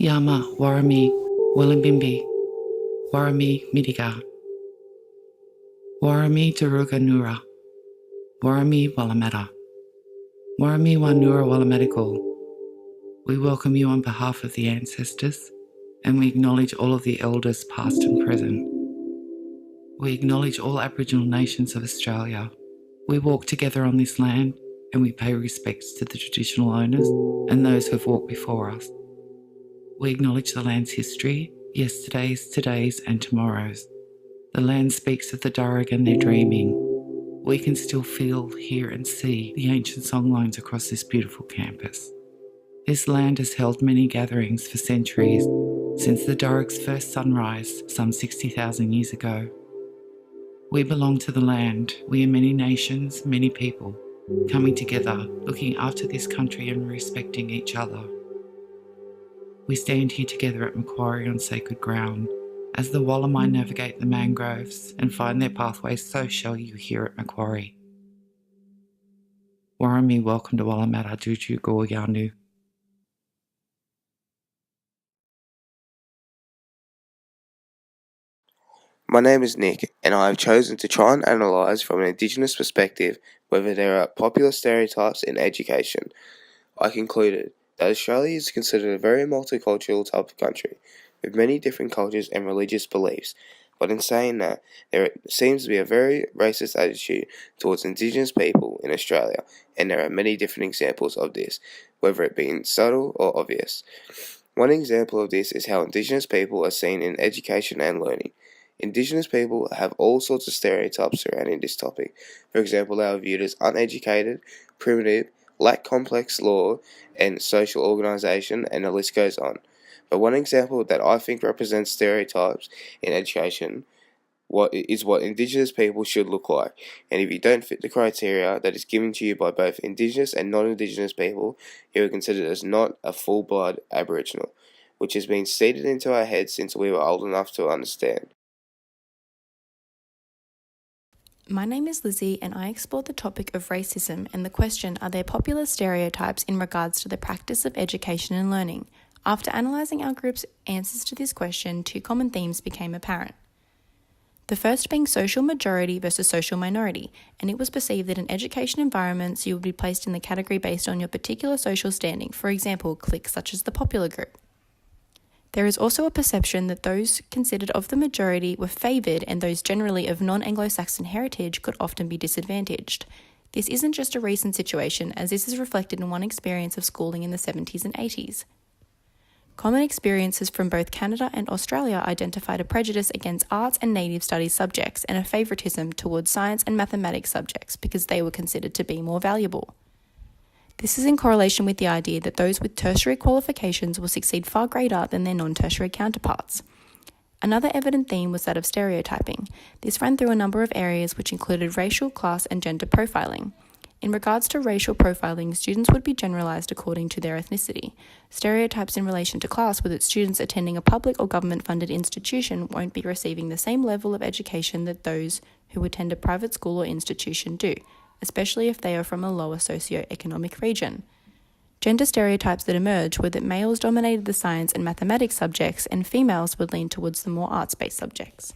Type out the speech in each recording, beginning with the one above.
Yama Warami Willimbimbi Warami Midiga Warami Daruga Nura Warami Walameta Warami Wanura Walametical. We welcome you on behalf of the ancestors, and we acknowledge all of the elders past and present. We acknowledge all Aboriginal nations of Australia. We walk together on this land, and we pay respects to the traditional owners and those who have walked before us. We acknowledge the land's history, yesterday's, today's, and tomorrow's. The land speaks of the Darug and their dreaming. We can still feel, hear, and see the ancient songlines across this beautiful campus. This land has held many gatherings for centuries, since the Darug's first sunrise some 60,000 years ago. We belong to the land. We are many nations, many people, coming together, looking after this country and respecting each other. We stand here together at Macquarie on sacred ground. As the Wallamai navigate the mangroves and find their pathways, so shall you here at Macquarie. Warami, welcome to Wallamata Juju Goyanu. My name is Nick, and I have chosen to try and analyse from an Indigenous perspective whether there are popular stereotypes in education. I concluded that Australia is considered a very multicultural type of country, with many different cultures and religious beliefs, but in saying that, there seems to be a very racist attitude towards Indigenous people in Australia, and there are many different examples of this, whether it be subtle or obvious. One example of this is how Indigenous people are seen in education and learning. Indigenous people have all sorts of stereotypes surrounding this topic. For example, they are viewed as uneducated, primitive, lack complex law and social organisation, and the list goes on. But one example that I think represents stereotypes in education is what Indigenous people should look like. And if you don't fit the criteria that is given to you by both Indigenous and non-Indigenous people, you are considered as not a full-blood Aboriginal, which has been seeded into our heads since we were old enough to understand. My name is Lizzy, and I explored the topic of racism and the question, are there popular stereotypes in regards to the practice of education and learning? After analysing our group's answers to this question, two common themes became apparent. The first being social majority versus social minority, and it was perceived that in education environments you would be placed in the category based on your particular social standing, for example, cliques such as the popular group. There is also a perception that those considered of the majority were favoured and those generally of non-Anglo-Saxon heritage could often be disadvantaged. This isn't just a recent situation, as this is reflected in one experience of schooling in the 70s and 80s. Common experiences from both Canada and Australia identified a prejudice against arts and native studies subjects and a favouritism towards science and mathematics subjects because they were considered to be more valuable. This is in correlation with the idea that those with tertiary qualifications will succeed far greater than their non-tertiary counterparts. Another evident theme was that of stereotyping. This ran through a number of areas which included racial, class, and gender profiling. In regards to racial profiling, students would be generalised according to their ethnicity. Stereotypes in relation to class were that students attending a public or government-funded institution won't be receiving the same level of education that those who attend a private school or institution do, especially if they are from a lower socio-economic region. Gender stereotypes that emerged were that males dominated the science and mathematics subjects and females would lean towards the more arts-based subjects.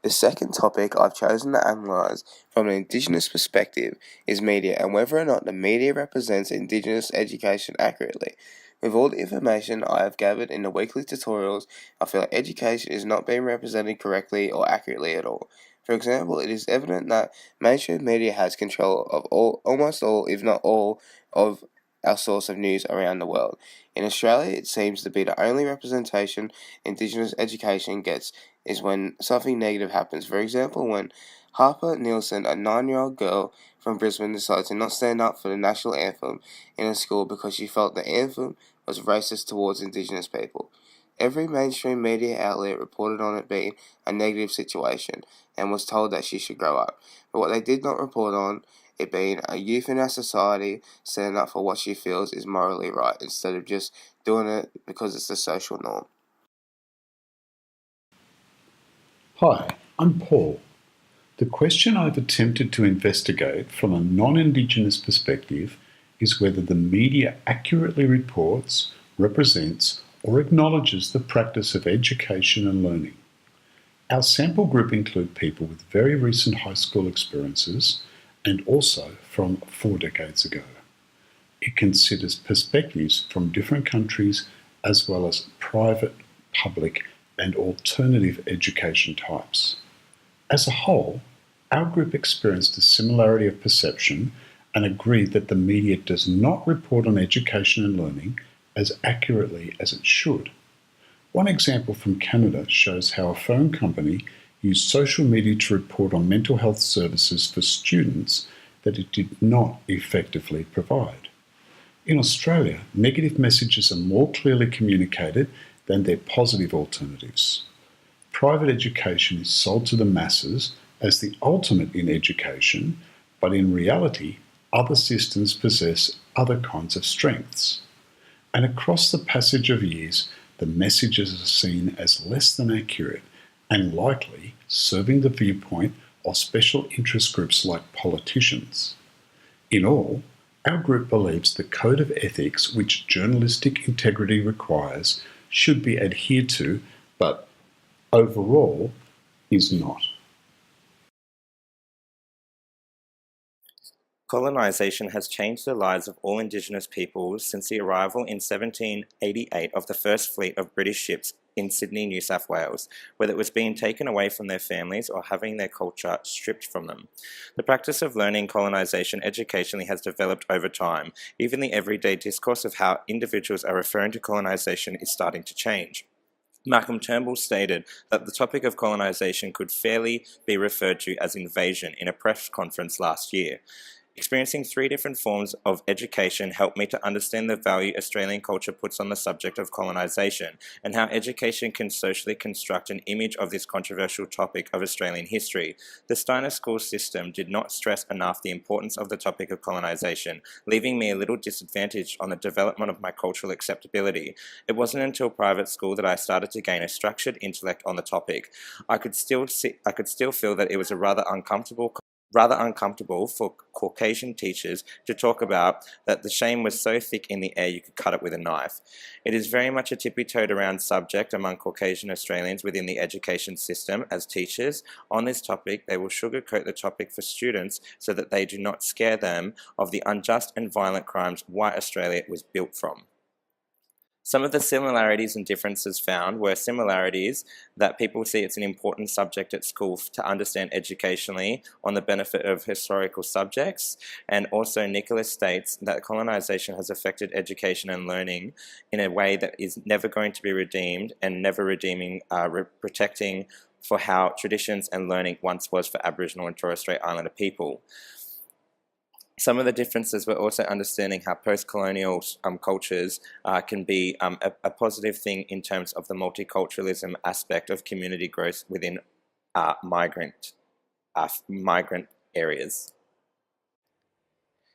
The second topic I've chosen to analyse from an Indigenous perspective is media and whether or not the media represents Indigenous education accurately. With all the information I have gathered in the weekly tutorials, I feel like education is not being represented correctly or accurately at all. For example, it is evident that mainstream media has control of almost all, if not all, of our source of news around the world. In Australia, it seems to be the only representation Indigenous education gets is when something negative happens. For example, when Harper Nielsen, a 9-year-old girl from Brisbane, decided to not stand up for the national anthem in a school because she felt the anthem was racist towards Indigenous people. Every mainstream media outlet reported on it being a negative situation and was told that she should grow up. But what they did not report on it being a youth in our society standing up for what she feels is morally right instead of just doing it because it's the social norm. Hi, I'm Paul. The question I've attempted to investigate from a non-Indigenous perspective is whether the media accurately reports, represents, or acknowledges the practice of education and learning. Our sample group include people with very recent high school experiences and also from 4 decades ago. It considers perspectives from different countries as well as private, public, and alternative education types. As a whole, our group experienced a similarity of perception and agreed that the media does not report on education and learning as accurately as it should. One example from Canada shows how a phone company used social media to report on mental health services for students that it did not effectively provide. In Australia, negative messages are more clearly communicated than their positive alternatives. Private education is sold to the masses as the ultimate in education, but in reality, other systems possess other kinds of strengths. And across the passage of years, the messages are seen as less than accurate and likely serving the viewpoint of special interest groups like politicians. In all, our group believes the code of ethics which journalistic integrity requires should be adhered to, but overall is not. Colonisation has changed the lives of all Indigenous peoples since the arrival in 1788 of the first fleet of British ships in Sydney, New South Wales, whether it was being taken away from their families or having their culture stripped from them. The practice of learning colonisation educationally has developed over time. Even the everyday discourse of how individuals are referring to colonisation is starting to change. Malcolm Turnbull stated that the topic of colonisation could fairly be referred to as invasion in a press conference last year. Experiencing 3 different forms of education helped me to understand the value Australian culture puts on the subject of colonisation and how education can socially construct an image of this controversial topic of Australian history. The Steiner school system did not stress enough the importance of the topic of colonisation, leaving me a little disadvantaged on the development of my cultural acceptability. It wasn't until private school that I started to gain a structured intellect on the topic. I could still feel that it was a rather uncomfortable for Caucasian teachers to talk about, that the shame was so thick in the air you could cut it with a knife. It is very much a tippy-toed around subject among Caucasian Australians within the education system as teachers. On this topic, they will sugarcoat the topic for students so that they do not scare them of the unjust and violent crimes white Australia was built from. Some of the similarities and differences found were similarities that people see it's an important subject at school to understand educationally on the benefit of historical subjects, and also Nicholas states that colonisation has affected education and learning in a way that is never going to be redeemed and never redeeming, protecting for how traditions and learning once was for Aboriginal and Torres Strait Islander people. Some of the differences were also understanding how post-colonial cultures can be a positive thing in terms of the multiculturalism aspect of community growth within migrant areas.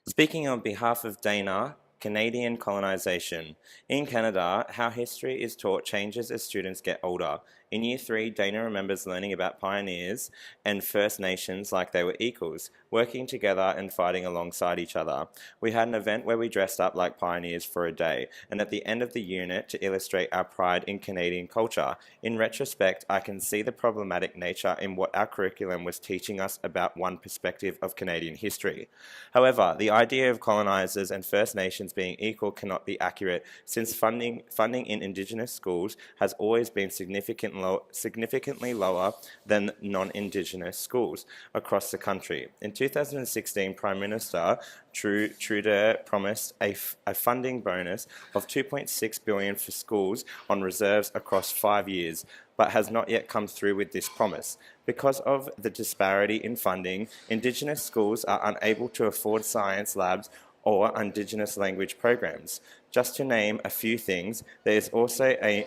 Speaking on behalf of Dana, Canadian colonisation. In Canada, how history is taught changes as students get older. In Year 3, Dana remembers learning about pioneers and First Nations like they were equals, working together and fighting alongside each other. We had an event where we dressed up like pioneers for a day, and at the end of the unit to illustrate our pride in Canadian culture. In retrospect, I can see the problematic nature in what our curriculum was teaching us about one perspective of Canadian history. However, the idea of colonisers and First Nations being equal cannot be accurate, since funding in Indigenous schools has always been significantly lower than non-Indigenous schools across the country. In 2016, Prime Minister Trudeau promised a funding bonus of $2.6 billion for schools on reserves across 5 years, but has not yet come through with this promise. Because of the disparity in funding, Indigenous schools are unable to afford science labs or Indigenous language programs. Just to name a few things, there is also a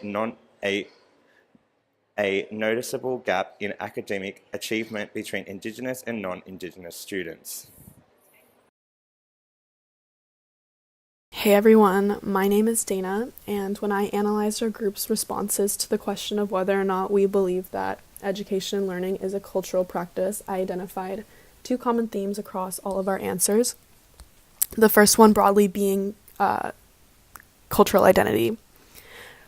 noticeable gap in academic achievement between Indigenous and non-Indigenous students. Hey everyone, my name is Dana, and when I analyzed our group's responses to the question of whether or not we believe that education and learning is a cultural practice, I identified 2 common themes across all of our answers. The first one broadly being cultural identity.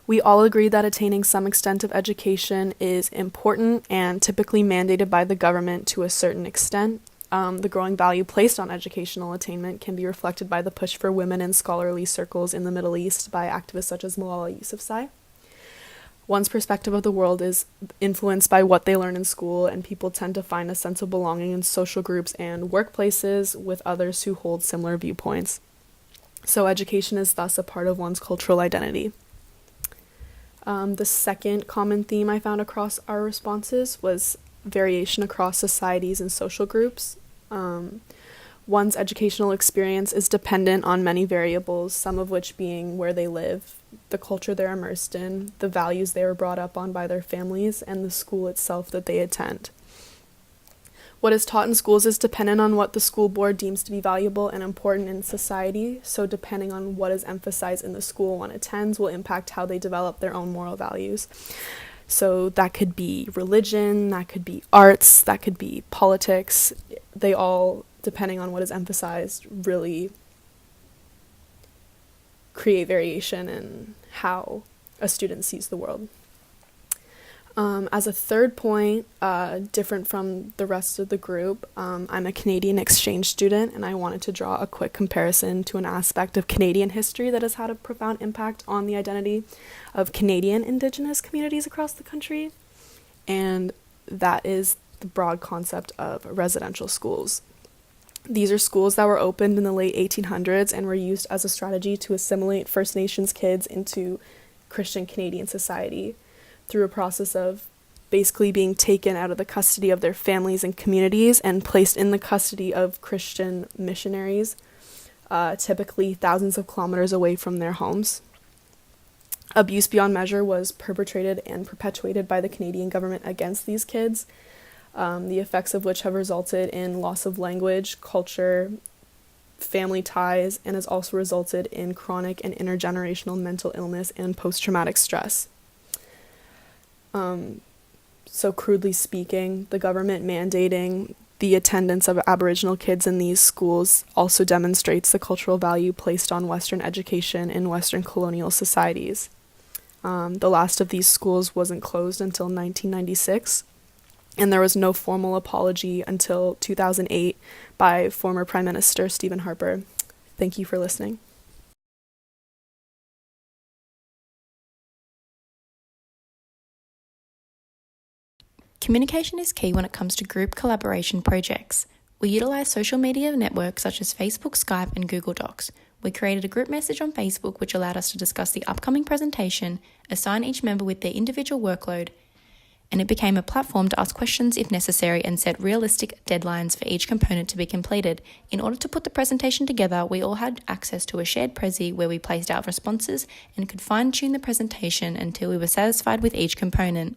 We all agree that attaining some extent of education is important and typically mandated by the government to a certain extent. The growing value placed on educational attainment can be reflected by the push for women in scholarly circles in the Middle East by activists such as Malala Yousafzai. One's perspective of the world is influenced by what they learn in school, and people tend to find a sense of belonging in social groups and workplaces with others who hold similar viewpoints. So education is thus a part of one's cultural identity. The second common theme I found across our responses was variation across societies and social groups. One's educational experience is dependent on many variables, some of which being where they live, the culture they're immersed in, the values they were brought up on by their families, and the school itself that they attend. What is taught in schools is dependent on what the school board deems to be valuable and important in society, so depending on what is emphasized in the school one attends will impact how they develop their own moral values. So that could be religion, that could be arts, that could be politics. They all, depending on what is emphasized, really create variation in how a student sees the world. As a third point, different from the rest of the group, I'm a Canadian exchange student, and I wanted to draw a quick comparison to an aspect of Canadian history that has had a profound impact on the identity of Canadian Indigenous communities across the country, and that is the broad concept of residential schools. These are schools that were opened in the late 1800s and were used as a strategy to assimilate First Nations kids into Christian Canadian society, through a process of basically being taken out of the custody of their families and communities and placed in the custody of Christian missionaries, typically thousands of kilometers away from their homes. Abuse beyond measure was perpetrated and perpetuated by the Canadian government against these kids, the effects of which have resulted in loss of language, culture, family ties, and has also resulted in chronic and intergenerational mental illness and post-traumatic stress. So crudely speaking, the government mandating the attendance of Aboriginal kids in these schools also demonstrates the cultural value placed on Western education in Western colonial societies. The last of these schools wasn't closed until 1996, and there was no formal apology until 2008 by former Prime Minister Stephen Harper. Thank you for listening. Communication is key when it comes to group collaboration projects. We utilize social media networks such as Facebook, Skype, and Google Docs. We created a group message on Facebook which allowed us to discuss the upcoming presentation, assign each member with their individual workload, and it became a platform to ask questions if necessary and set realistic deadlines for each component to be completed. In order to put the presentation together, we all had access to a shared Prezi where we placed out responses and could fine-tune the presentation until we were satisfied with each component.